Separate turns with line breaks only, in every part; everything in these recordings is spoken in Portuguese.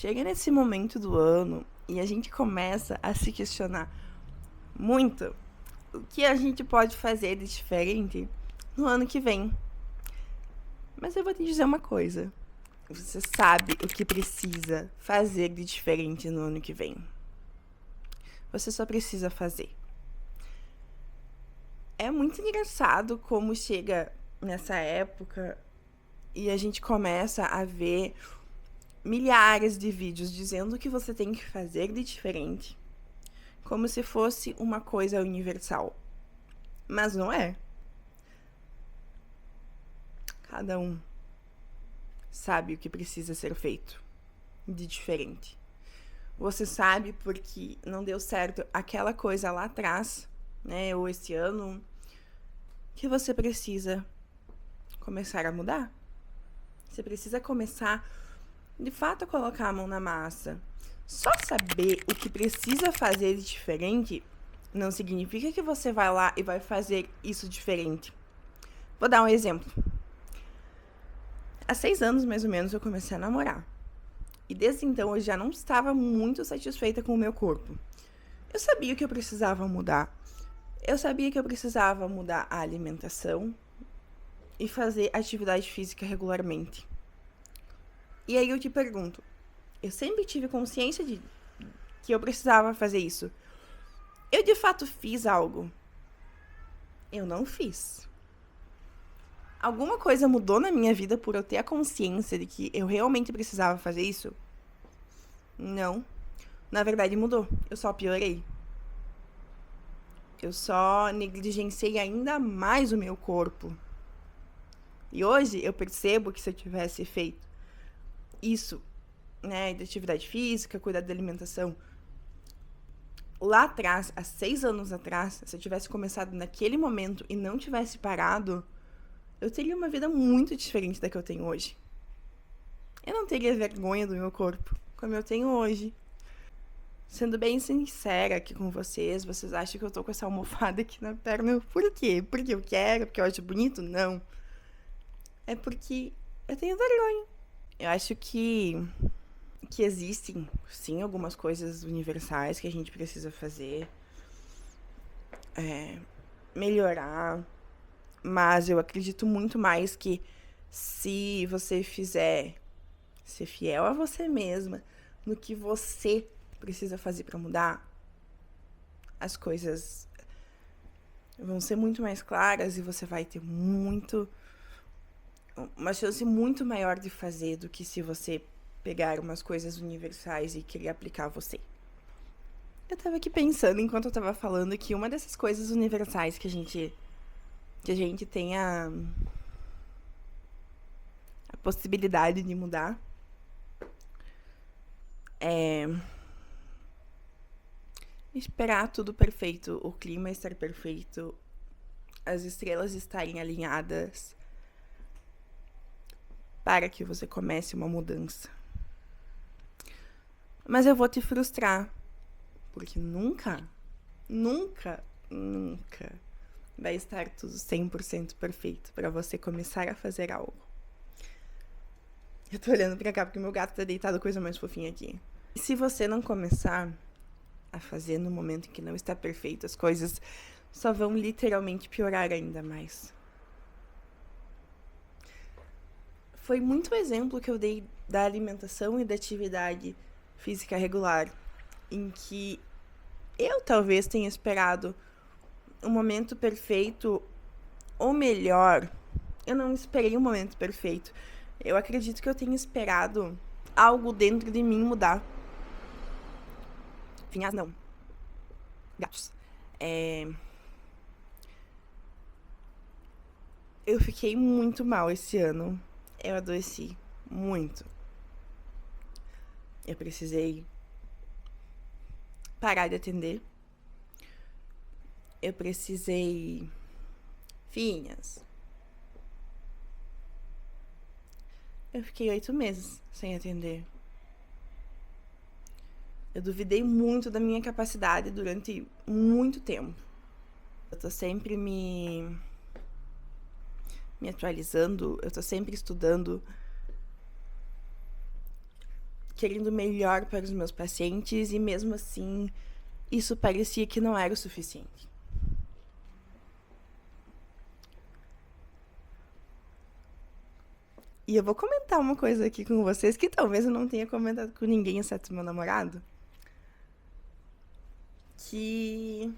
Chega nesse momento do ano e a gente começa a se questionar muito o que a gente pode fazer de diferente no ano que vem. Mas eu vou te dizer uma coisa. Você sabe o que precisa fazer de diferente no ano que vem. Você só precisa fazer. É muito engraçado como chega nessa época e a gente começa a ver milhares de vídeos dizendo o que você tem que fazer de diferente, como se fosse uma coisa universal. Mas não é. Cada um sabe o que precisa ser feito de diferente. Você sabe porque não deu certo aquela coisa lá atrás, né? Ou esse ano, que você precisa começar a mudar. Você precisa começar, de fato, a colocar a mão na massa. Só saber o que precisa fazer de diferente não significa que você vai lá e vai fazer isso diferente. Vou dar um exemplo. Há 6 anos, mais ou menos, eu comecei a namorar. E desde então eu já não estava muito satisfeita com o meu corpo. Eu sabia que eu precisava mudar. Eu sabia que eu precisava mudar a alimentação e fazer atividade física regularmente. E aí eu te pergunto, eu sempre tive consciência de que eu precisava fazer isso. Eu de fato fiz algo? Eu não fiz. Alguma coisa mudou na minha vida por eu ter a consciência de que eu realmente precisava fazer isso? Não. Na verdade, mudou. Eu só piorei. Eu só negligenciei ainda mais o meu corpo. E hoje eu percebo que se eu tivesse feito isso, né, de atividade física, cuidar da alimentação, lá atrás, há 6 anos atrás, se eu tivesse começado naquele momento e não tivesse parado, eu teria uma vida muito diferente da que eu tenho hoje. Eu não teria vergonha do meu corpo, como eu tenho hoje. Sendo bem sincera aqui com vocês acham que eu tô com essa almofada aqui na perna por quê? Porque eu quero, porque eu acho bonito? Não. É porque eu tenho vergonha. Eu acho que existem, sim, algumas coisas universais que a gente precisa fazer. Melhorar. Mas eu acredito muito mais que se você fizer ser fiel a você mesma, no que você precisa fazer para mudar, as coisas vão ser muito mais claras e você vai ter uma chance muito maior de fazer do que se você pegar umas coisas universais e querer aplicar a você. Eu tava aqui pensando enquanto eu tava falando que uma dessas coisas universais que a gente tem a possibilidade de mudar é esperar tudo perfeito, o clima estar perfeito, as estrelas estarem alinhadas para que você comece uma mudança. Mas eu vou te frustrar, porque nunca vai estar tudo 100% perfeito para você começar a fazer algo. Eu tô olhando pra cá porque meu gato tá deitado, coisa mais fofinha aqui. E se você não começar a fazer no momento em que não está perfeito, as coisas só vão literalmente piorar ainda mais. Foi muito o exemplo que eu dei da alimentação e da atividade física regular, em que eu talvez tenha esperado um momento perfeito, ou melhor, eu não esperei um momento perfeito. Eu acredito que eu tenha esperado algo dentro de mim mudar. Vinhas não. Gatos. Eu fiquei muito mal esse ano. Eu adoeci muito. Eu precisei parar de atender. Eu precisei... Finhas. Eu fiquei 8 meses sem atender. Eu duvidei muito da minha capacidade durante muito tempo. Eu tô sempre me atualizando, eu tô sempre estudando querendo melhor para os meus pacientes, e mesmo assim, isso parecia que não era o suficiente. E eu vou comentar uma coisa aqui com vocês que talvez eu não tenha comentado com ninguém, exceto meu namorado. Que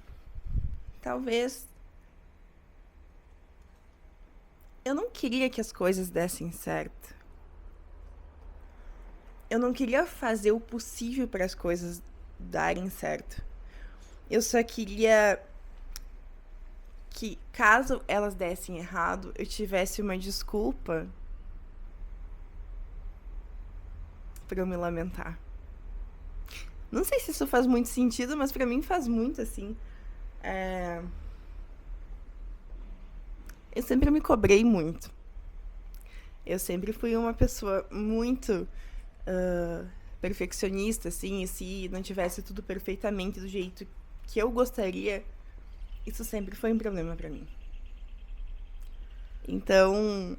talvez eu não queria que as coisas dessem certo. Eu não queria fazer o possível para as coisas darem certo. Eu só queria que, caso elas dessem errado, eu tivesse uma desculpa pra eu me lamentar. Não sei se isso faz muito sentido, mas pra mim faz muito, assim. Eu sempre me cobrei muito. Eu sempre fui uma pessoa muito perfeccionista, assim, e se não tivesse tudo perfeitamente do jeito que eu gostaria, isso sempre foi um problema pra mim. Então,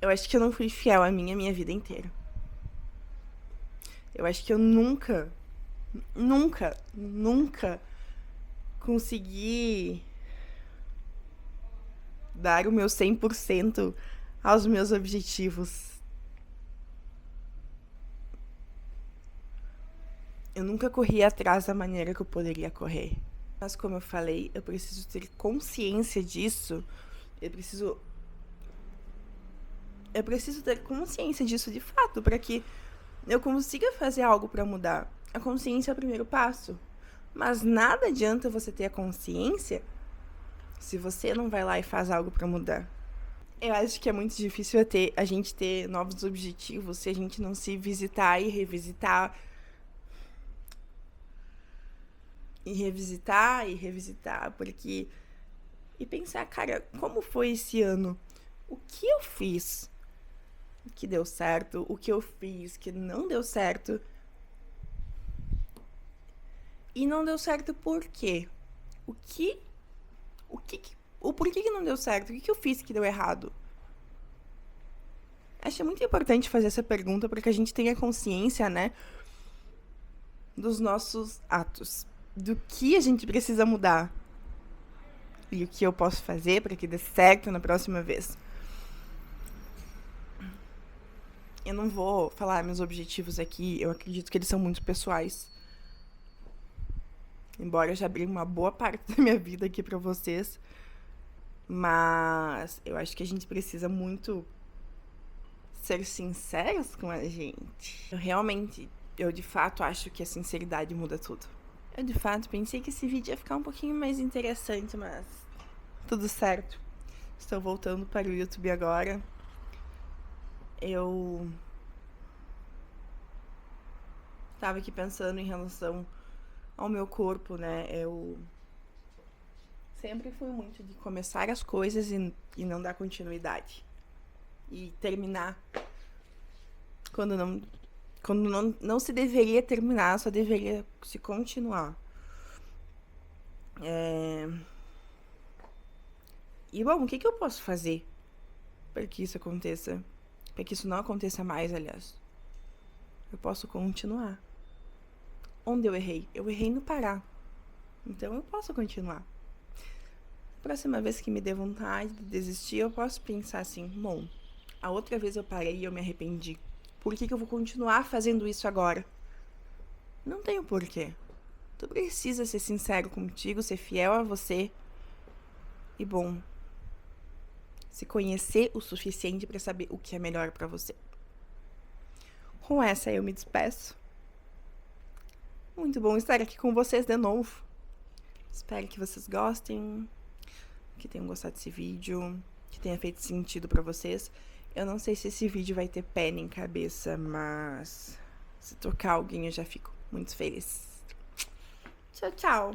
eu acho que eu não fui fiel a mim a minha vida inteira. Eu acho que eu nunca consegui dar o meu 100% aos meus objetivos. Eu nunca corri atrás da maneira que eu poderia correr. Mas como eu falei, eu preciso ter consciência disso. Eu preciso ter consciência disso de fato, para que eu consiga fazer algo para mudar. A consciência é o primeiro passo. Mas nada adianta você ter a consciência se você não vai lá e faz algo para mudar. Eu acho que é muito difícil a gente ter novos objetivos se a gente não se visitar e revisitar. E revisitar, porque... E pensar, cara, como foi esse ano? O que eu fiz que deu certo? O que eu fiz que não deu certo? E não deu certo por quê? O porquê que não deu certo? O que eu fiz que deu errado? Acho muito importante fazer essa pergunta para que a gente tenha consciência, né, dos nossos atos, do que a gente precisa mudar e o que eu posso fazer para que dê certo na próxima vez. Eu não vou falar meus objetivos aqui, eu acredito que eles são muito pessoais. Embora eu já abri uma boa parte da minha vida aqui pra vocês. Mas eu acho que a gente precisa muito ser sinceros com a gente. Eu de fato acho que a sinceridade muda tudo. Eu de fato pensei que esse vídeo ia ficar um pouquinho mais interessante, mas tudo certo. Estou voltando para o YouTube agora. Eu tava aqui pensando em relação ao meu corpo, né? Eu sempre fui muito de começar as coisas e não dar continuidade. E terminar quando não se deveria terminar, só deveria se continuar. E bom, o que eu posso fazer para que isso aconteça? Para que isso não aconteça mais, aliás. Eu posso continuar. Onde eu errei? Eu errei no parar. Então eu posso continuar. Próxima vez que me der vontade de desistir, eu posso pensar assim, bom, a outra vez eu parei e eu me arrependi. Por que eu vou continuar fazendo isso agora? Não tenho porquê. Tu precisa ser sincero contigo, ser fiel a você. E bom, se conhecer o suficiente para saber o que é melhor para você. Com essa eu me despeço. Muito bom estar aqui com vocês de novo. Espero que vocês gostem, que tenham gostado desse vídeo, que tenha feito sentido pra vocês. Eu não sei se esse vídeo vai ter pé nem cabeça, mas se tocar alguém eu já fico muito feliz. Tchau, tchau!